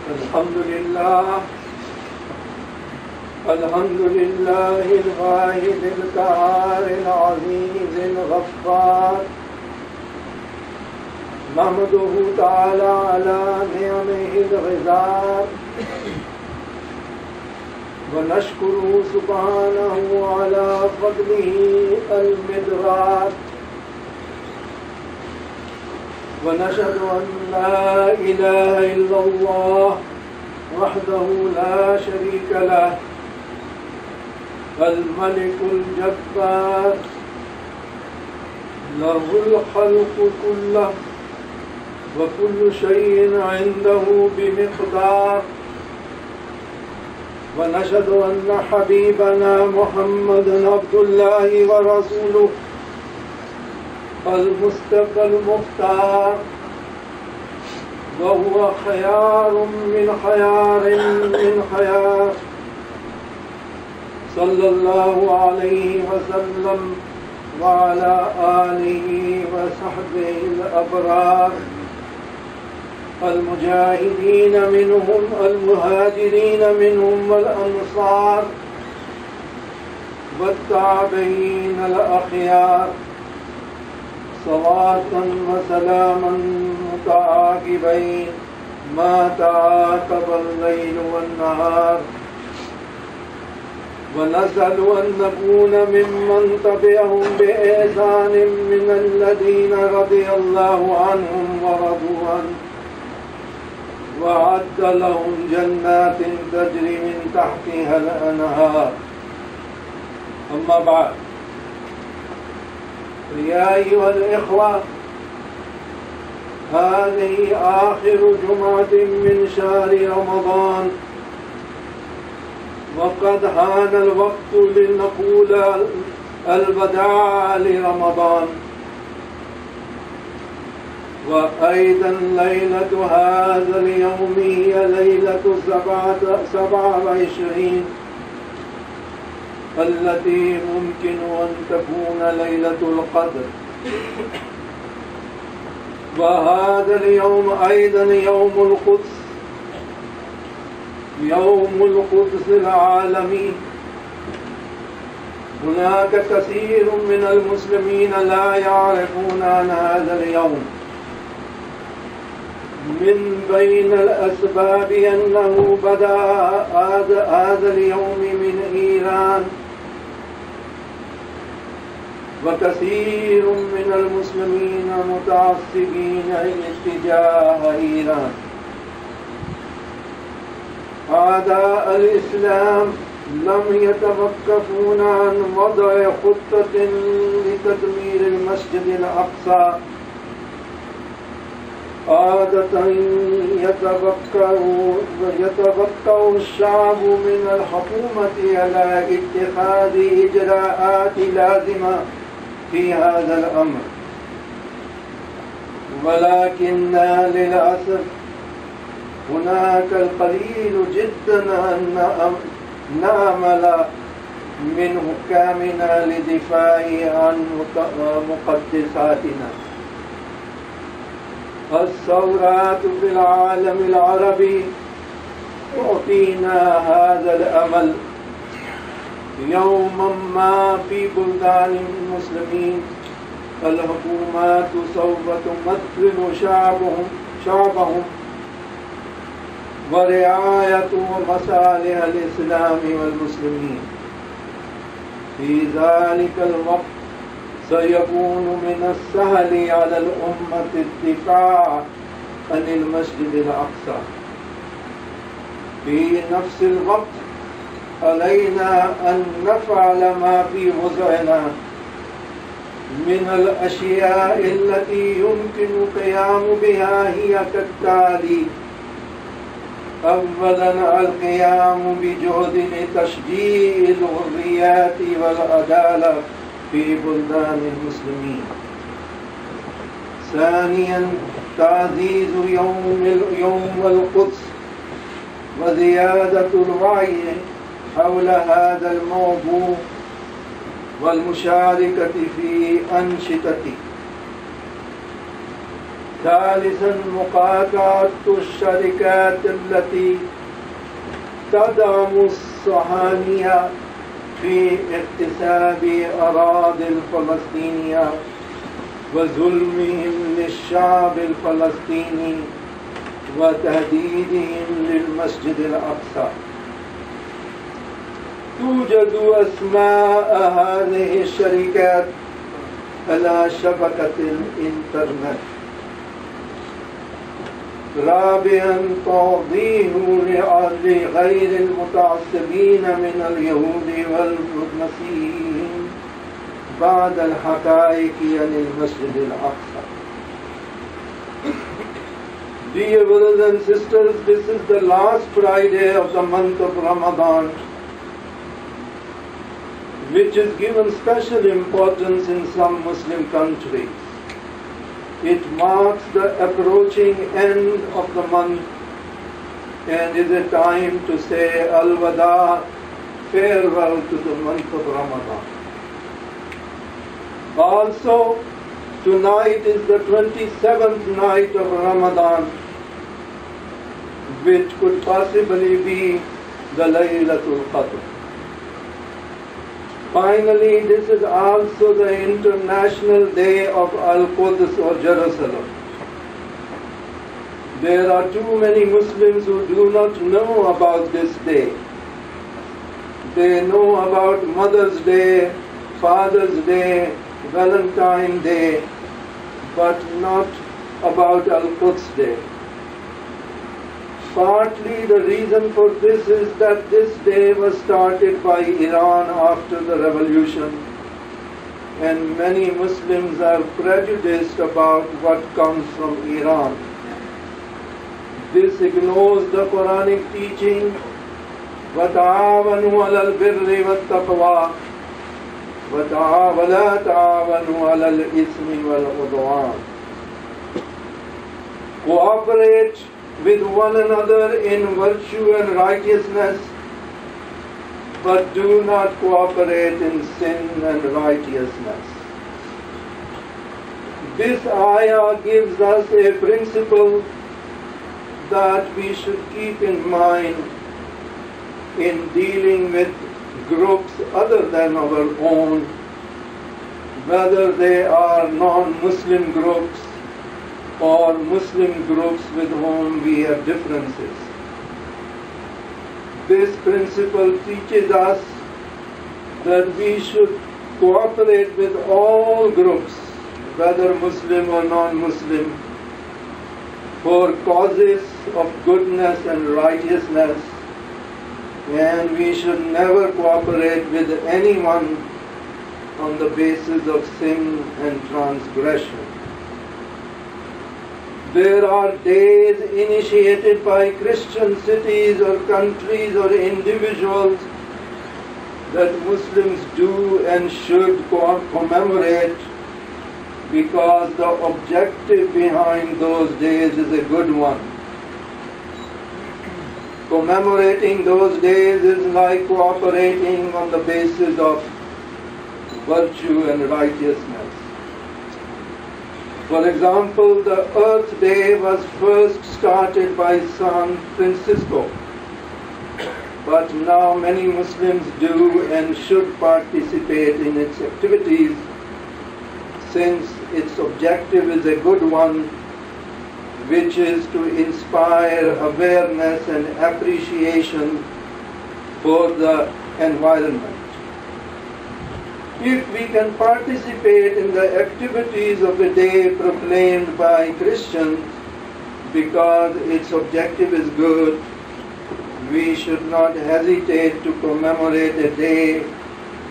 الحمد لله الواحد القهار العزيز الغفار نحمده تعالى على نعمه الغزار ونشكره سبحانه على فضله المدرار ونشهد أن لا إله إلا الله وحده لا شريك له الملك الجبار له الخلق كله وكل شيء عنده بمقدار ونشهد أن حبيبنا محمد عبد الله ورسوله المصطفى المختار وهو خيار من خيار صلى الله عليه وسلم وعلى آله وصحبه الأبرار المجاهدين منهم المهاجرين منهم والأنصار والتابعين الأخيار صلاة وسلاما متعاقبين ما تعاقب الليل والنهار ونسأل أن نكون ممن تبعهم بإحسان من الذين رضي الله عنهم ورضوا عنه وأعد لهم جنات تجري من تحتها الأنهار أما بعد يا أيها الإخوة هذه آخر جمعة من شهر رمضان وقد حان الوقت لنقول الوداع لرمضان وأيضا ليلة هذا اليوم هي ليلة 27 التي ممكن أن تكون ليلة القدر وهذا اليوم أيضا يوم القدس يوم القدس العالمي هناك كثير من المسلمين لا يعرفون عن هذا اليوم من بين الأسباب أنه بدأ هذا اليوم من إيران وكثير من المسلمين متعصبين اتجاه إيران أعداء الإسلام لم يتوقفون عن وضع خطة لتدمير المسجد الأقصى عادة يتوقع الشعب من الحكومة على اتخاذ إجراءات لازمة في هذا الأمر ولكن للأسف هناك القليل جدا أن نعمل من حكامنا للدفاع عن مقدساتنا. الثورات في العالم العربي تعطينا هذا الأمل يوما ما في بلدان المسلمين الحكومات سوف تمثل شعبهم ورعاية مصالح الإسلام والمسلمين. في ذلك الوقت سيكون من السهل على الأمة الدفاع عن المسجد الأقصى. في نفس الوقت علينا أن نفعل ما في وسعنا من الأشياء التي يمكن القيام بها هي كالتالي: أولا القيام بجهد لتشجيع الحريات والعدالة في بلدان المسلمين. ثانيا تعزيز يوم القدس وزيادة الوعي حول هذا الموضوع والمشاركة في أنشطته. ثالثا مقاطعة الشركات التي تدعم الصهاينة في اغتصاب أراضي الفلسطينية وظلمهم للشعب الفلسطيني وتهديدهم للمسجد الأقصى. توجد أسماء هذه الشركات على شبكة الإنترنت. رابعا توضيح لغير المتعصبين من اليهود والمسيحيين بعض الحقائق عن المسجد الأقصى. Dear brothers and sisters, this is the last Friday of the month of Ramadan, which is given special importance in some Muslim countries. It marks the approaching end of the month and is a time to say Al-Wada, farewell to the month of Ramadan. Also, tonight is the 27th night of Ramadan, which could possibly be the Lailatul Qadr. Finally, this is also the International Day of Al Qudus or Jerusalem. There are too many Muslims who do not know about this day. They know about Mother's Day, Father's Day, Valentine's Day, but not about Al Quds Day. Partly the reason for this is that this day was started by Iran after the revolution, and many Muslims are prejudiced about what comes from Iran. This ignores the Quranic teaching, وَتَعَاوَنُوا عَلَى الْبِرِّ وَالتَّقْوَى وَلَا تَعَاوَنُوا عَلَى الْإِثْمِ وَالْعُدْوَانِ. Cooperate with one another in virtue and righteousness, but do not cooperate in sin and righteousness. This ayah gives us a principle that we should keep in mind in dealing with groups other than our own, whether they are non-Muslim groups or Muslim groups with whom we have differences. This principle teaches us that we should cooperate with all groups, whether Muslim or non-Muslim, for causes of goodness and righteousness, and we should never cooperate with anyone on the basis of sin and transgression. There are days initiated by Christian cities or countries or individuals that Muslims do and should commemorate, because the objective behind those days is a good one. Commemorating those days is like cooperating on the basis of virtue and righteousness. For example, the Earth Day was first started by San Francisco, but now many Muslims do and should participate in its activities, since its objective is a good one, which is to inspire awareness and appreciation for the environment. If we can participate in the activities of the day proclaimed by Christians because its objective is good, we should not hesitate to commemorate a day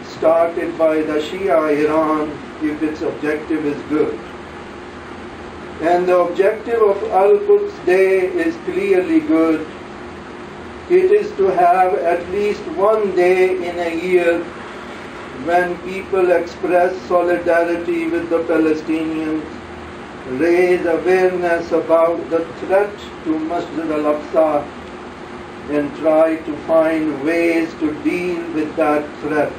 started by the Shia Iran if its objective is good. And the objective of Al Quds Day is clearly good. It is to have at least one day in a year when people express solidarity with the Palestinians, raise awareness about the threat to Masjid al-Aqsa, and try to find ways to deal with that threat.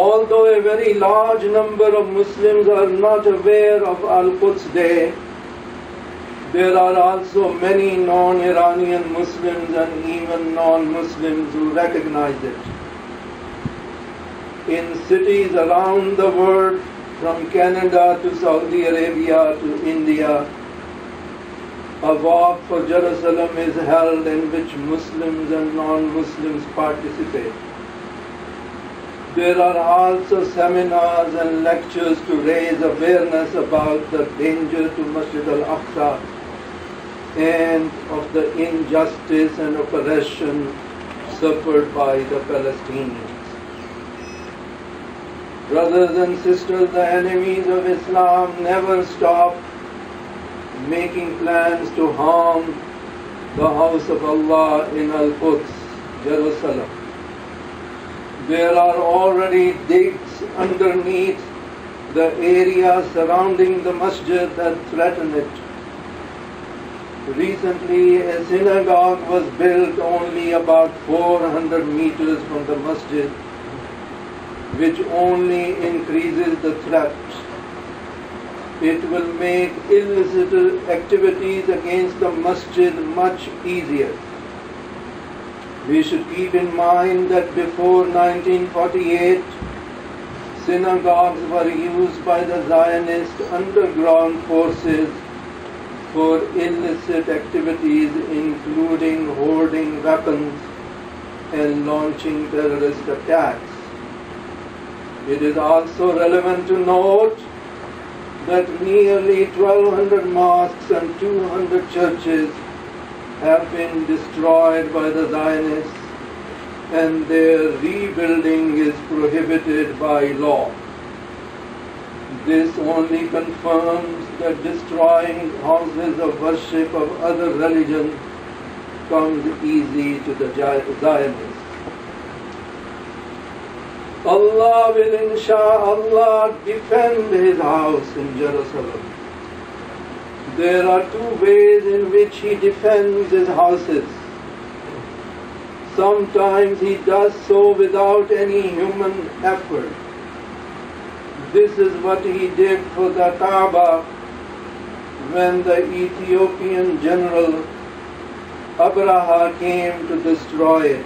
Although a very large number of Muslims are not aware of Al Quds Day, there are also many non-Iranian Muslims and even non-Muslims who recognize it. In cities around the world, from Canada to Saudi Arabia to India, a walk for Jerusalem is held in which Muslims and non-Muslims participate. There are also seminars and lectures to raise awareness about the danger to Masjid al-Aqsa and of the injustice and oppression suffered by the Palestinians. Brothers and sisters, the enemies of Islam never stop making plans to harm the house of Allah in Al-Quds, Jerusalem. There are already digs underneath the area surrounding the masjid that threaten it. Recently, a synagogue was built only about 400 meters from the masjid, which only increases the threat. It will make illicit activities against the masjid much easier. We should keep in mind that before 1948, synagogues were used by the zionist underground forces for illicit activities, including hoarding weapons and launching terrorist attacks. It is also relevant to note that nearly 1,200 mosques and 200 churches have been destroyed by the Zionists, and their rebuilding is prohibited by law. This only confirms that destroying houses of worship of other religions comes easy to the Zionists. Allah will insha'Allah defend His house in Jerusalem. There are two ways in which He defends His houses. Sometimes He does so without any human effort. This is what He did for the Kaaba when the Ethiopian general Abraha came to destroy it.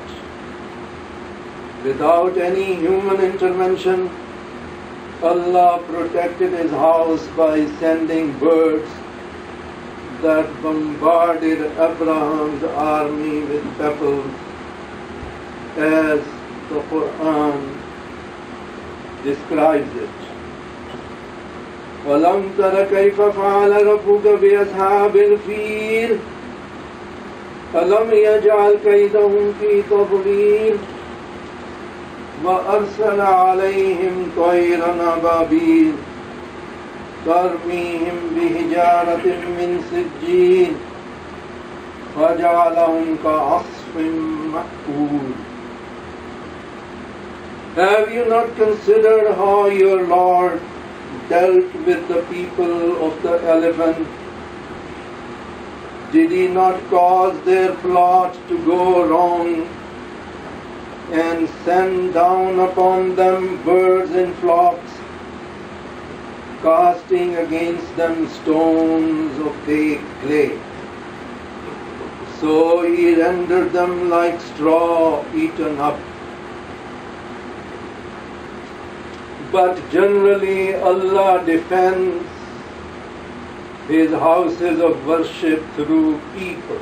Without any human intervention, Allah protected His house by sending birds that bombarded Abraham's army with pebbles, as the Quran describes it. وَلَمْ تَرَ كَيْفَ فَعَلَ رَبُّكَ بِأَصْحَابِ الْفِيلِ أَلَمْ يَجْعَلْ كَيْدَهُمْ فِي تَضْلِيلٍ وَأَرْسَلَ عَلَيْهِمْ طَيْرًا أَبَابِيلَ تَرْمِيهِمْ بِحِجَارَةٍ مِّن سِجِّيلٍ فَجَعَلَهُمْ كَعَصْفٍ مَّأْكُولٍ. Have you not considered how your Lord dealt with the people of the elephant? Did He not cause their plot to go wrong and send down upon them birds in flocks, casting against them stones of baked clay? So He rendered them like straw eaten up. But generally Allah defends His houses of worship through people,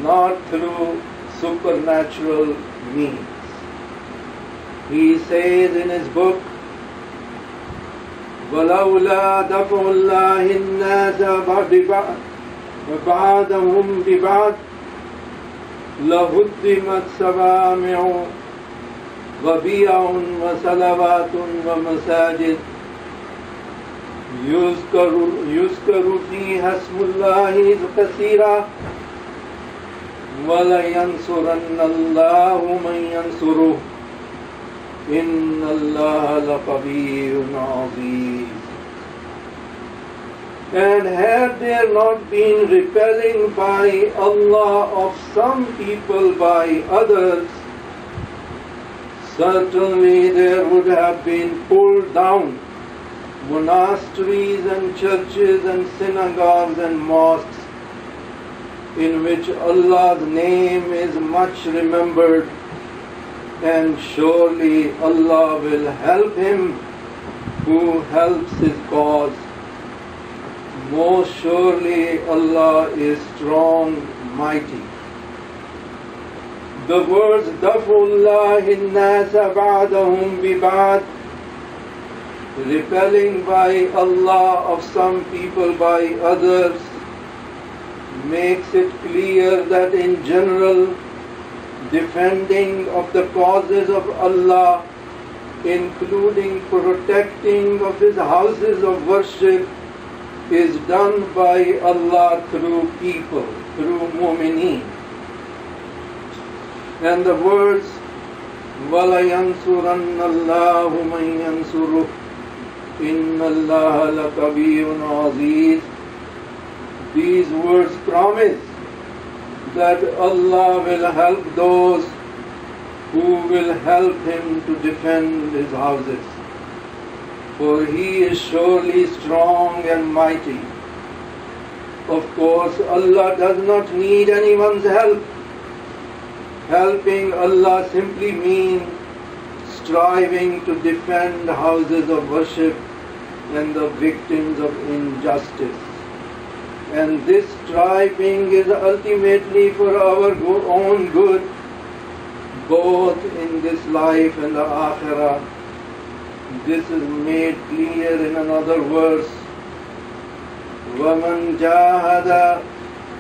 not through supernatural means. He says in His book, وَلَوْلَا دَفْعُ اللَّهِ النَّاسَ بَعْضَهُمْ بِبَعْضٍ لَهُدِّمَتْ صَوَامِعُ وَبِيَعٌ وَصَلَوَاتٌ وَمَسَاجِدُ يُذْكَرُ فِيهَا اسْمُ اللَّهِ كَثِيرًا وَلَيَنْصُرَنَّ اللَّهُ مَنْ يَنْصُرُهُ إِنَّ اللَّهَ لَقَوِيٌّ عَزِيزٌ. And had there not been repelling by Allah of some people by others, certainly there would have been pulled down monasteries and churches and synagogues and mosques in which Allah's name is much remembered, and surely Allah will help him who helps his cause. Most surely Allah is strong, mighty. The words Dafullahi nasa ba'dahum biba'd, repelling by Allah of some people by others, makes it clear that in general, defending of the causes of Allah, including protecting of His houses of worship, is done by Allah through people, through mu'mineen. And the words وَلَيَنْصُرَنَّ اللَّهُ مَنْ يَنْصُرُهُ إِنَّ اللَّهَ لَقَوِيٌّ عَزِيزٌ, these words promise that Allah will help those who will help Him to defend His houses, for He is surely strong and mighty. Of course, Allah does not need anyone's help. Helping Allah simply means striving to defend houses of worship and the victims of injustice. And this striving is ultimately for our own good, both in this life and the akhirah. This is made clear in another verse. وَمَنْ جَاهَدَ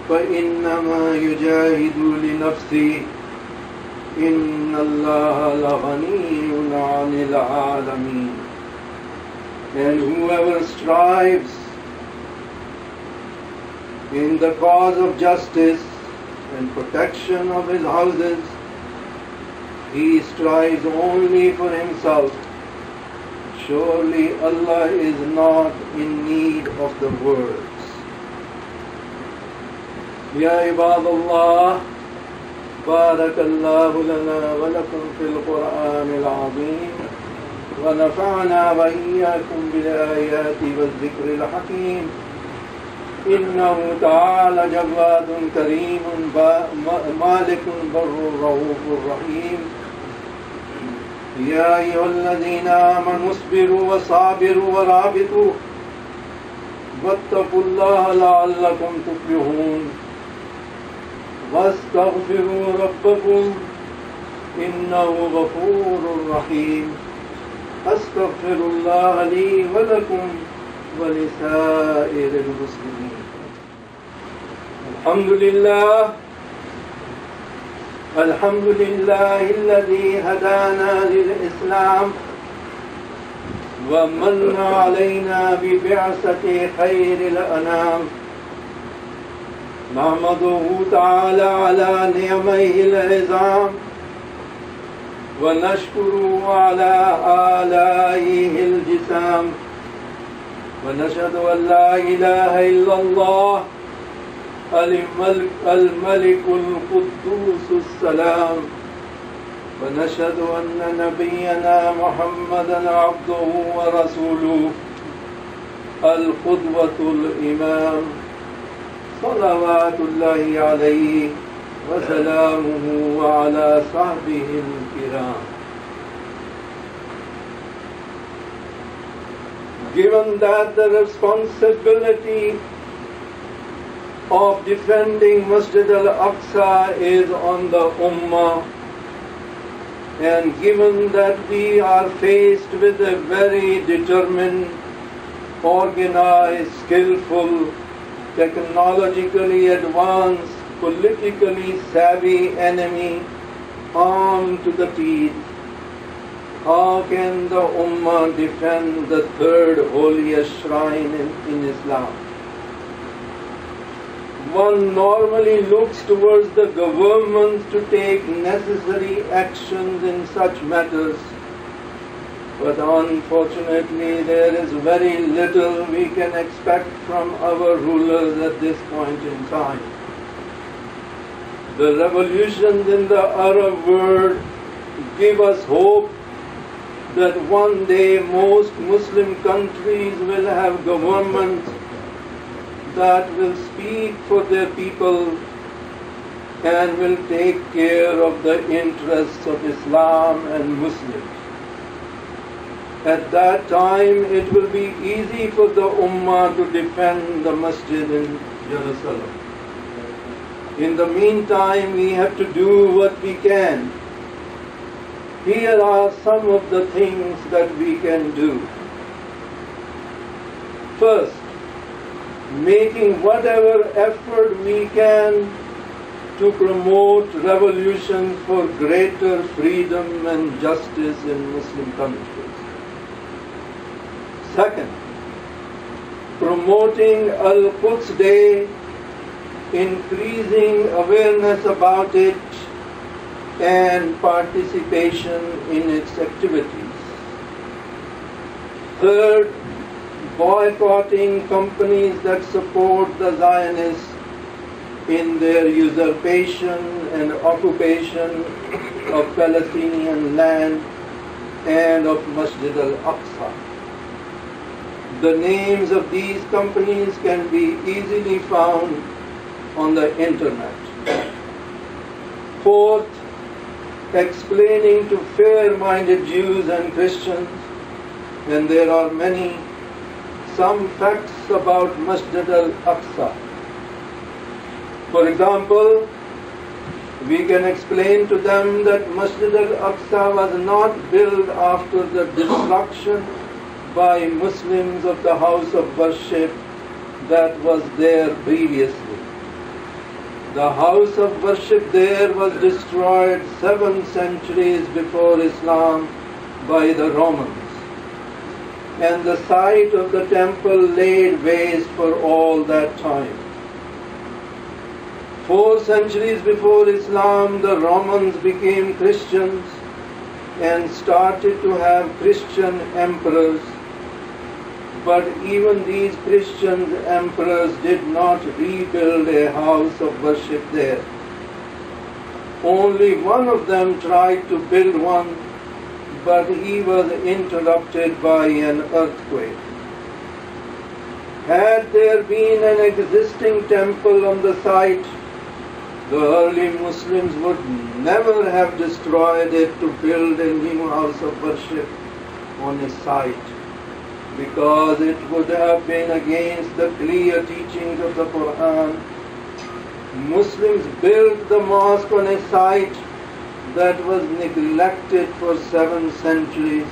فَإِنَّمَا يُجَاهِدُ لِنَفْسِهِ إِنَّ اللَّهَ لَغَنِيٌّ عَنِ الْعَالَمِينَ. And whoever strives in the cause of justice and protection of his houses, he strives only for himself. Surely Allah is not in need of the words. Ya ibadallah, barakallahu lana wa lakum fil Qur'anil azim, wa nafa'na wa iyyakum bil ayati wal dhikril hakim. إنه تعالى جواد كريم مالك بر رؤوف رحيم. يا أيها الذين آمنوا اصبروا وصابروا ورابطوا واتقوا الله لعلكم تفلحون واستغفروا ربكم إنه غفور رحيم. أستغفر الله لي ولكم ولسائر المسلمين. الحمد لله الذي هدانا للإسلام ومن علينا ببعثة خير الأنام. نحمده تعالى على نعمه العظام ونشكره على آلائه الجسام، ونشهد أن لا إله إلا الله الملك القدوس السلام، ونشهد أن نبينا محمدا عبده ورسوله القدوة الإمام، صلوات الله عليه وسلامه وعلى صحبه الكرام. Given that the responsibility of defending Masjid al-Aqsa is on the Ummah, and given that we are faced with a very determined, organized, skillful, technologically advanced, politically savvy enemy armed to the teeth, how can the Ummah defend the third holiest shrine in Islam? One normally looks towards the government to take necessary actions in such matters, but unfortunately there is very little we can expect from our rulers at this point in time. The revolutions in the Arab world give us hope that one day most Muslim countries will have governments that will speak for their people and will take care of the interests of Islam and Muslims. At that time, it will be easy for the Ummah to defend the masjid in Jerusalem. In the meantime, we have to do what we can. Here are some of the things that we can do. First, making whatever effort we can to promote revolution for greater freedom and justice in Muslim countries. Second, promoting Al Quds Day, increasing awareness about it and participation in its activities. Third, boycotting companies that support the Zionists in their usurpation and occupation of Palestinian land and of Masjid al-Aqsa. The names of these companies can be easily found on the internet. Fourth, explaining to fair-minded Jews and Christians, and there are many, some facts about Masjid al-Aqsa. For example, we can explain to them that Masjid al-Aqsa was not built after the destruction by Muslims of the house of worship that was there previously. The house of worship there was destroyed 7 centuries before Islam by the Romans, and the site of the temple laid waste for all that time. 4 centuries before Islam, the Romans became Christians and started to have Christian emperors. But even these Christian emperors did not rebuild a house of worship there. Only one of them tried to build one, but he was interrupted by an earthquake. Had there been an existing temple on the site, the early Muslims would never have destroyed it to build a new house of worship on a site, because it would have been against the clear teachings of the Quran. Muslims built the mosque on a site that was neglected for 7 centuries,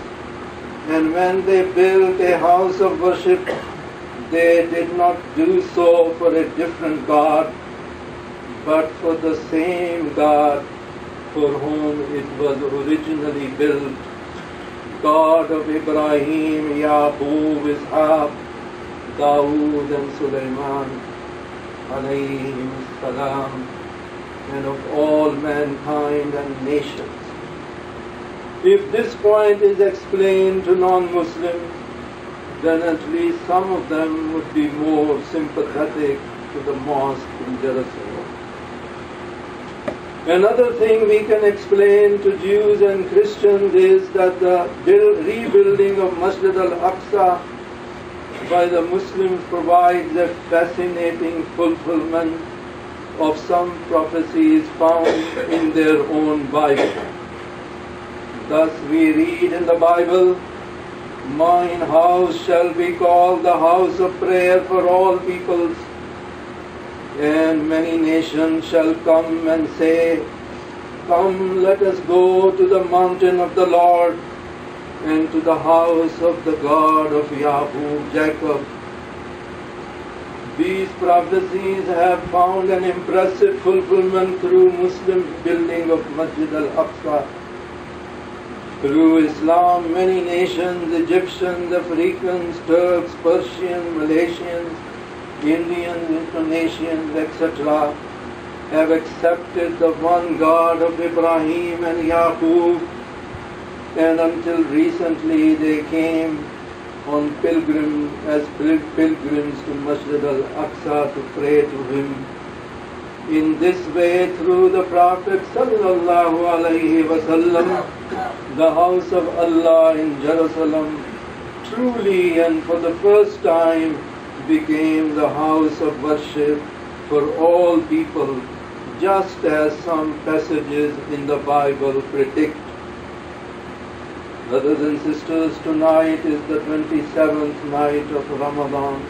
and when they built a house of worship, they did not do so for a different God, but for the same God for whom it was originally built, God of Ibrahim, Yaqub, Ishaq, Dawood and Sulaiman, alayhim salam, and of all mankind and nations. If this point is explained to non-Muslims, then at least some of them would be more sympathetic to the mosque in Jerusalem. Another thing we can explain to Jews and Christians is that the rebuilding of Masjid al-Aqsa by the Muslims provides a fascinating fulfillment of some prophecies found in their own Bible. Thus we read in the Bible, "Mine house shall be called the house of prayer for all peoples, and many nations shall come and say, Come, let us go to the mountain of the Lord, and to the house of the God of Jacob." These prophecies have found an impressive fulfillment through Muslim building of Masjid al-Aqsa. Through Islam, many nations, Egyptians, Africans, Turks, Persians, Malaysians, Indians, Indonesians, etc., have accepted the one God of Ibrahim and Yaqub, and until recently they came on pilgrims to Masjid al-Aqsa to pray to him. In this way, through the Prophet sallallahu alaihi wasallam, the house of Allah in Jerusalem truly and for the first time became the house of worship for all people, just as some passages in the Bible predict. Brothers and sisters, tonight is the 27th night of Ramadan,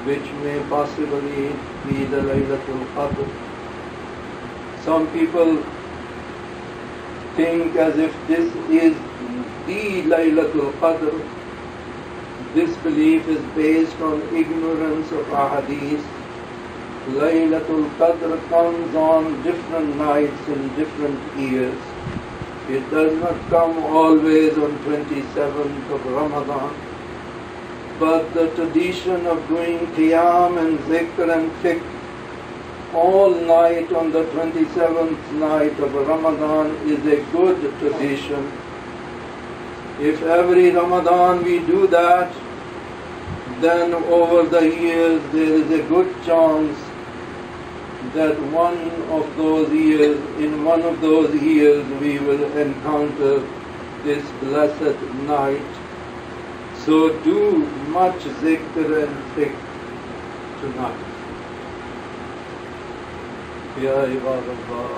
which may possibly be the Lailatul Qadr. Some people think as if this is the Lailatul Qadr. This belief is based on ignorance of ahadith. Lailatul Qadr comes on different nights in different years. It does not come always on 27th of Ramadan. But the tradition of doing qiyam and zikr and fiqh all night on the 27th night of Ramadan is a good tradition. If every Ramadan we do that, then over the years there is a good chance that in one of those years we will encounter this blessed night. So do much zikr and fiqh tonight. Ya ibad Allah,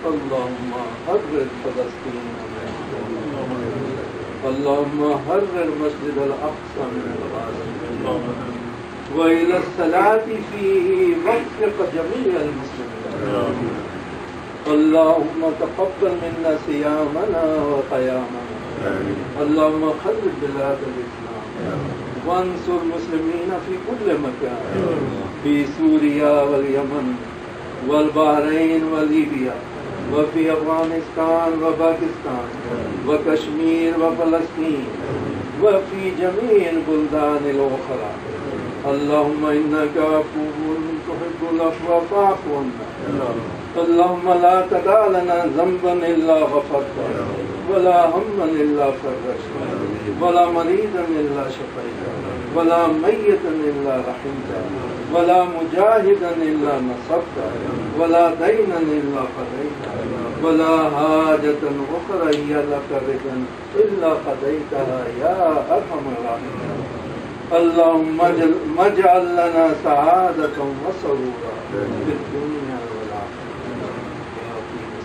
Allahumma harrir Palestine, Allahumma harrir Masjid al-Aqsa min al-Ghazi, wa ila as-salati fihi waffiq jami' al-muslimin. Allahumma taqabbal minna siyamana wa qiyamana. اللهم خرب بلاد الإسلام وانصر المسلمين في كل مكان في سوريا واليمن والبحرين وليبيا وفي أفغانستان وباكستان وكشمير وفلسطين وفي جميع البلدان الأخرى. اللهم إنك عفو تحب العفو فاعف عنا. اللهم لا تدع لنا ذنبا إلا غفرته ولا هما إلا فرجته ولا مريضا إلا شفيته ولا ميتا إلا رحمته ولا مجاهدا إلا نصرته ولا دينا إلا قضيته ولا حاجة أخرى هي لك رضا إلا قضيتها يا أرحم الراحمين. اللهم اجعل لنا سعادة وسرورا في الدنيا